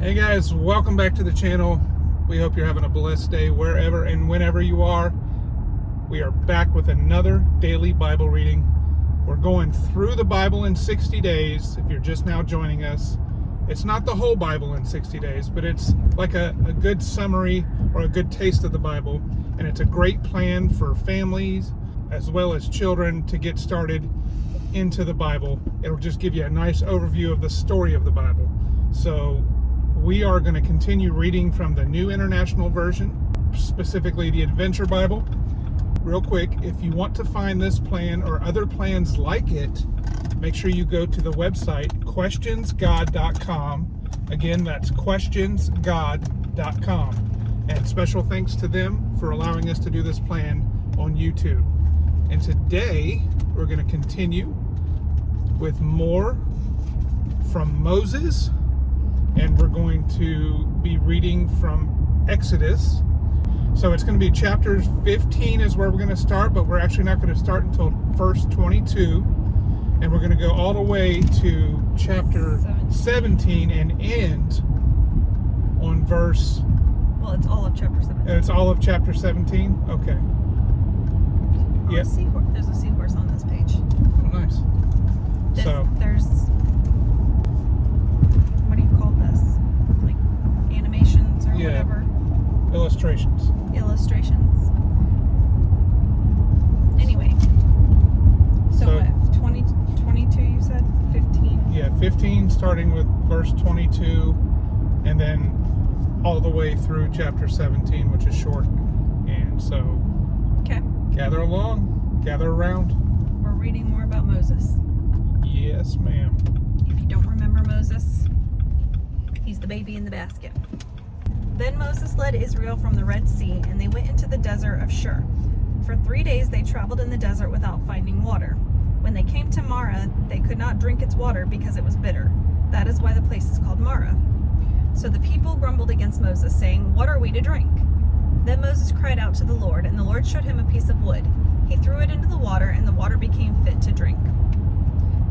Hey guys, welcome back to the channel. We hope you're having a blessed day wherever and whenever you are. We are back with another daily Bible reading. We're going through the Bible in 60 days. If you're just now joining us, it's not the whole Bible in 60 days, but it's like a good summary or a good taste of the Bible. And it's a great plan for families as well as children to get started into the Bible. It'll just give you a nice overview of the story of the Bible. So we are going to continue reading from the New International Version, specifically the Adventure Bible. Real quick, if you want to find this plan or other plans like it, make sure you go to the website questionsgod.com. Again, that's questionsgod.com. And special thanks to them for allowing us to do this plan on YouTube. And today, we're going to continue with more from Moses. And we're going to be reading from Exodus. So it's going to be chapter 15 is where we're going to start, but we're actually not going to start until verse 22. And we're going to go all the way to chapter 17 and end on verse... Well, it's all of chapter 17. It's all of chapter 17? Okay. Yeah. There's a seahorse on this page. Oh, nice. There's what do you call this? Like animations or whatever? Illustrations. Illustrations. Anyway. So what? 22 you said? 15? Yeah, 15 starting with verse 22 and then all the way through chapter 17, which is short. And so okay. Gather along, gather around. We're reading more about Moses. Yes, ma'am. If you don't remember Moses, he's the baby in the basket. Then Moses led Israel from the Red Sea, and they went into the desert of Shur. For 3 days they traveled in the desert without finding water. When they came to Marah, they could not drink its water because it was bitter. That is why the place is called Marah. So the people grumbled against Moses, saying, "What are we to drink?" Then Moses cried out to the Lord, and the Lord showed him a piece of wood. He threw it into the water, and the water became fit to drink.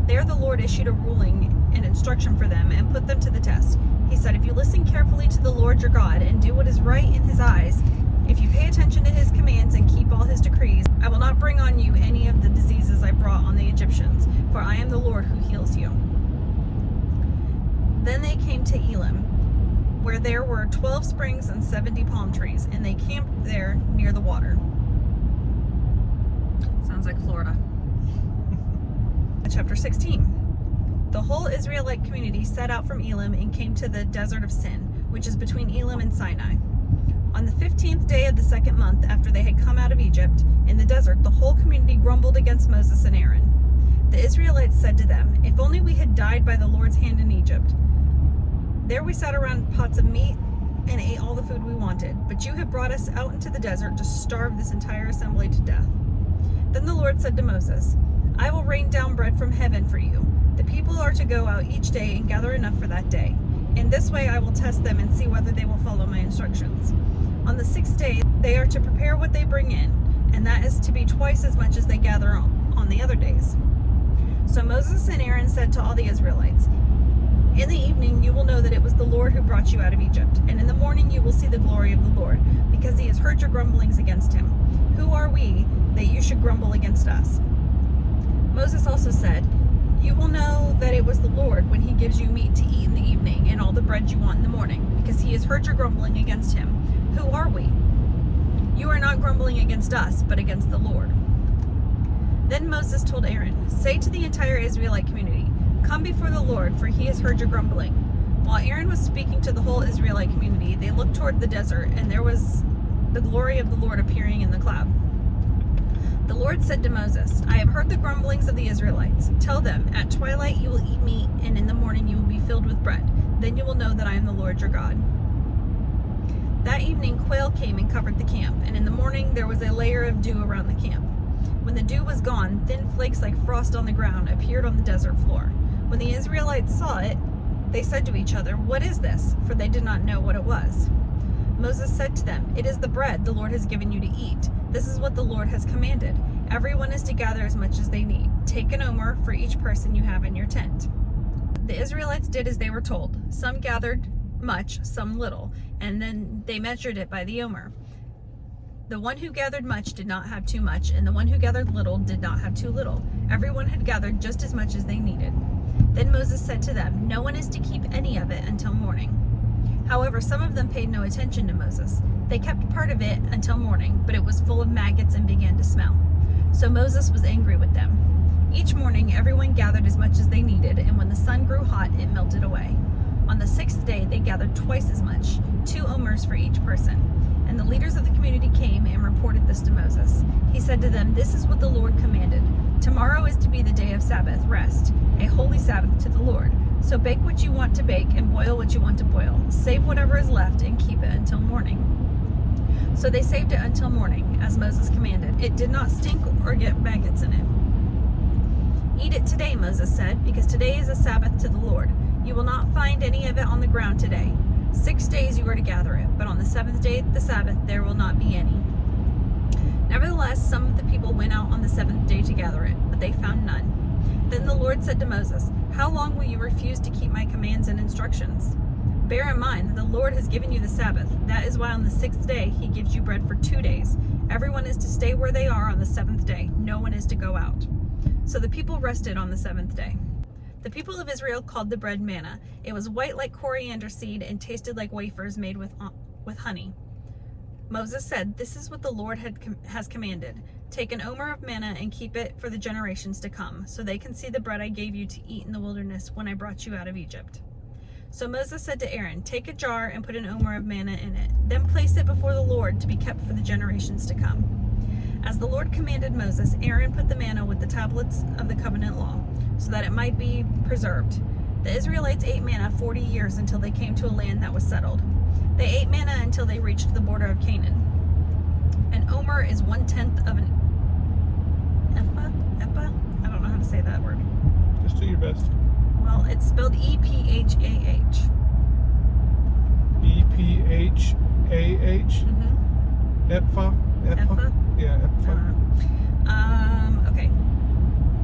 There the Lord issued a ruling and instruction for them and put them to the test. He said, "If you listen carefully to the Lord your God and do what is right in his eyes, if you pay attention to his commands and keep all his decrees, I will not bring on you any of the diseases I brought on the Egyptians, for I am the Lord who heals you." Then they came to Elim, where there were 12 springs and 70 palm trees, and they camped there near the water. Sounds like Florida. Chapter 16. The whole Israelite community set out from Elim and came to the desert of Sin, which is between Elim and Sinai. On the 15th day of the second month after they had come out of Egypt, in the desert, the whole community grumbled against Moses and Aaron. The Israelites said to them, "If only we had died by the Lord's hand in Egypt. There we sat around pots of meat and ate all the food we wanted, but you have brought us out into the desert to starve this entire assembly to death." Then the Lord said to Moses, "I will rain down bread from heaven for you. The people are to go out each day and gather enough for that day. In this way I will test them and see whether they will follow my instructions. On the 6th day they are to prepare what they bring in, and that is to be twice as much as they gather on the other days." So Moses and Aaron said to all the Israelites, "In the evening you will know that it was the Lord who brought you out of Egypt, and in the morning you will see the glory of the Lord, because he has heard your grumblings against him. Who are we that you should grumble against us?" Moses also said, "You will know that it was the Lord when he gives you meat to eat in the evening and all the bread you want in the morning, because he has heard your grumbling against him. Who are we? You are not grumbling against us, but against the Lord." Then Moses told Aaron, "Say to the entire Israelite community, 'Come before the Lord, for he has heard your grumbling.'" While Aaron was speaking to the whole Israelite community, they looked toward the desert, and there was the glory of the Lord appearing in the cloud. The Lord said to Moses, "I have heard the grumblings of the Israelites. Tell them, at twilight you will eat meat, and in the morning you will be filled with bread. Then you will know that I am the Lord your God." That evening quail came and covered the camp, and in the morning there was a layer of dew around the camp. When the dew was gone, thin flakes like frost on the ground appeared on the desert floor. When the Israelites saw it, they said to each other, "What is this?" For they did not know what it was. Moses said to them, "It is the bread the Lord has given you to eat. This is what the Lord has commanded. Everyone is to gather as much as they need. Take an omer for each person you have in your tent." The Israelites did as they were told. Some gathered much, some little, and then they measured it by the omer. The one who gathered much did not have too much, and the one who gathered little did not have too little. Everyone had gathered just as much as they needed. Then Moses said to them, "No one is to keep any of it until morning." However, some of them paid no attention to Moses. They kept part of it until morning, but it was full of maggots and began to smell. So Moses was angry with them. Each morning, everyone gathered as much as they needed, and when the sun grew hot, it melted away. On the 6th day, they gathered twice as much, 2 omers for each person. And the leaders of the community came and reported this to Moses. He said to them, "This is what the Lord commanded. Tomorrow is to be the day of Sabbath, rest, a holy Sabbath to the Lord. So bake what you want to bake and boil what you want to boil. Save whatever is left and keep it until morning." So they saved it until morning, as Moses commanded. It did not stink or get maggots in it. "Eat it today," Moses said, "because today is a Sabbath to the Lord. You will not find any of it on the ground today. 6 days you are to gather it, but on the 7th day, the Sabbath, there will not be any." Nevertheless, some of the people went out on the 7th day to gather it, but they found none. Then the Lord said to Moses, "How long will you refuse to keep my commands and instructions? Bear in mind that the Lord has given you the Sabbath. That is why on the 6th day he gives you bread for 2 days. Everyone is to stay where they are on the 7th day. No one is to go out." So the people rested on the 7th day. The people of Israel called the bread manna. It was white like coriander seed and tasted like wafers made with honey. Moses said, "This is what the Lord has commanded. Take an omer of manna and keep it for the generations to come, so they can see the bread I gave you to eat in the wilderness when I brought you out of Egypt." So Moses said to Aaron, "Take a jar and put an omer of manna in it. Then place it before the Lord to be kept for the generations to come." As the Lord commanded Moses, Aaron put the manna with the tablets of the covenant law, so that it might be preserved. The Israelites ate manna 40 years until they came to a land that was settled. They ate manna until they reached the border of Canaan. An omer is 1/10 of an ephah? I don't know how to say that word. Just do your best. Well, it's spelled E-P-H-A-H. E-P-H-A-H? Mm-hmm. Ephah? Ephah? Yeah, ephah. Okay.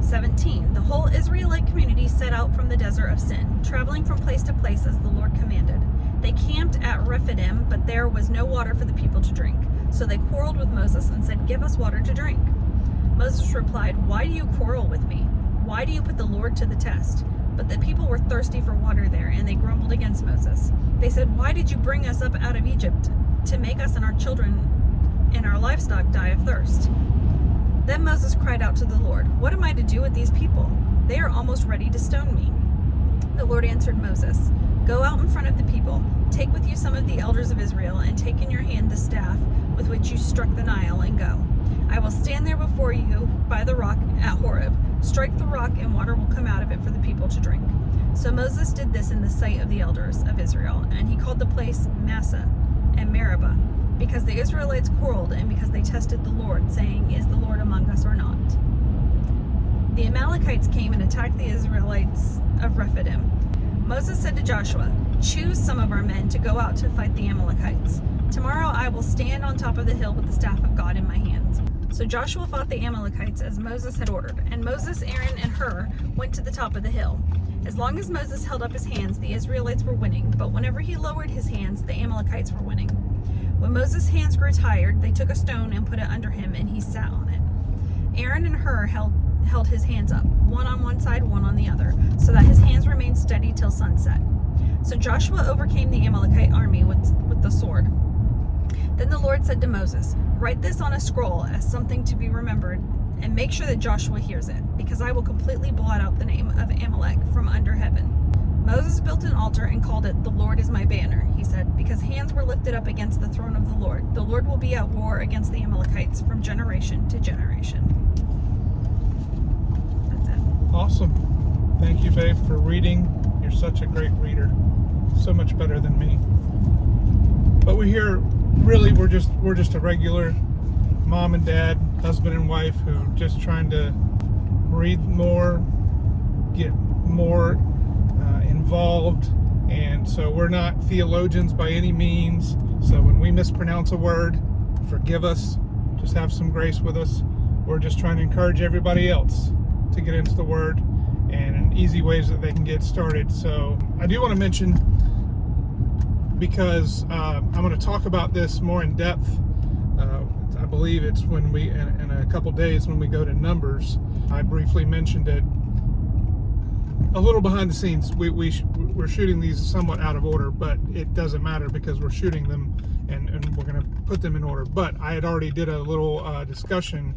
17. The whole Israelite community set out from the desert of Sin, traveling from place to place as the Lord commanded. They camped at Rephidim, but there was no water for the people to drink. So they quarreled with Moses and said, "Give us water to drink." Moses replied, "Why do you quarrel with me? Why do you put the Lord to the test?" But the people were thirsty for water there, and they grumbled against Moses. They said, "Why did you bring us up out of Egypt to make us and our children and our livestock die of thirst?" Then Moses cried out to the Lord, "What am I to do with these people? They are almost ready to stone me." The Lord answered Moses, "Go out in front of the people. Take with you some of the elders of Israel, and take in your hand the staff with which you struck the Nile, and go. I will stand there before you by the rock at Horeb. Strike the rock, and water will come out of it for the people to drink." So Moses did this in the sight of the elders of Israel, and he called the place Massah and Meribah, because the Israelites quarreled and because they tested the Lord, saying, "Is the Lord among us or not?" The Amalekites came and attacked the Israelites of Rephidim. Moses said to Joshua, "Choose some of our men to go out to fight the Amalekites. Tomorrow I will stand on top of the hill with the staff of God in my hand." So Joshua fought the Amalekites as Moses had ordered, and Moses, Aaron, and Hur went to the top of the hill. As long as Moses held up his hands, the Israelites were winning, but whenever he lowered his hands, the Amalekites were winning. When Moses' hands grew tired, they took a stone and put it under him, and he sat on it. Aaron and Hur held his hands up, one on one side, one on the other, so that his hands remained steady till sunset. So Joshua overcame the Amalekite army with the sword. Then the Lord said to Moses, "Write this on a scroll as something to be remembered, and make sure that Joshua hears it, because I will completely blot out the name of Amalek from under heaven." Moses built an altar and called it, "The Lord is my banner," he said, because hands were lifted up against the throne of the Lord. The Lord will be at war against the Amalekites from generation to generation. That's it. Awesome. Thank you, babe, for reading. You're such a great reader. So much better than me. But we're just a regular mom and dad, husband and wife who just trying to read more, get more involved, and so we're not theologians by any means. So when we mispronounce a word, forgive us. Just have some grace with us. We're just trying to encourage everybody else to get into the Word and in easy ways that they can get started. So I do want to mention because I'm going to talk about this more in depth. I believe it's when we, in a couple days, when we go to Numbers. I briefly mentioned it a little behind the scenes. We're shooting these somewhat out of order, but it doesn't matter because we're shooting them and we're going to put them in order. But I had already did a little discussion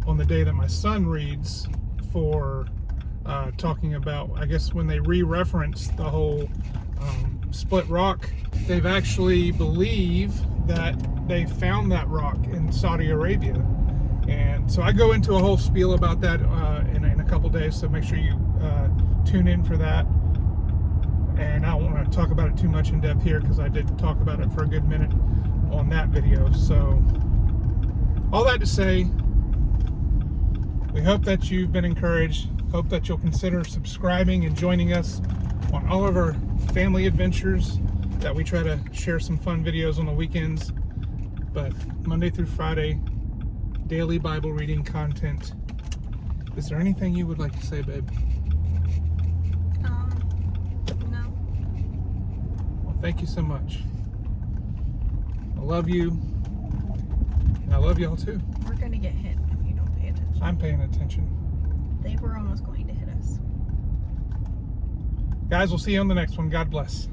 on the day that my son reads for talking about, I guess, when they re-reference the whole split rock. They've actually believe that they found that rock in Saudi Arabia. And so I go into a whole spiel about that in a couple days, so make sure you tune in for that. And I don't want to talk about it too much in depth here because I did talk about it for a good minute on that video. So all that to say, we hope that you've been encouraged. Hope that you'll consider subscribing and joining us on all of our family adventures, that we try to share some fun videos on the weekends. But Monday through Friday, daily Bible reading content. Is there anything you would like to say, babe? No. Well, thank you so much. I love you, and I love y'all too. We're gonna get hit if you don't pay attention. I'm paying attention. They were almost going to hit us. Guys, we'll see you on the next one. God bless.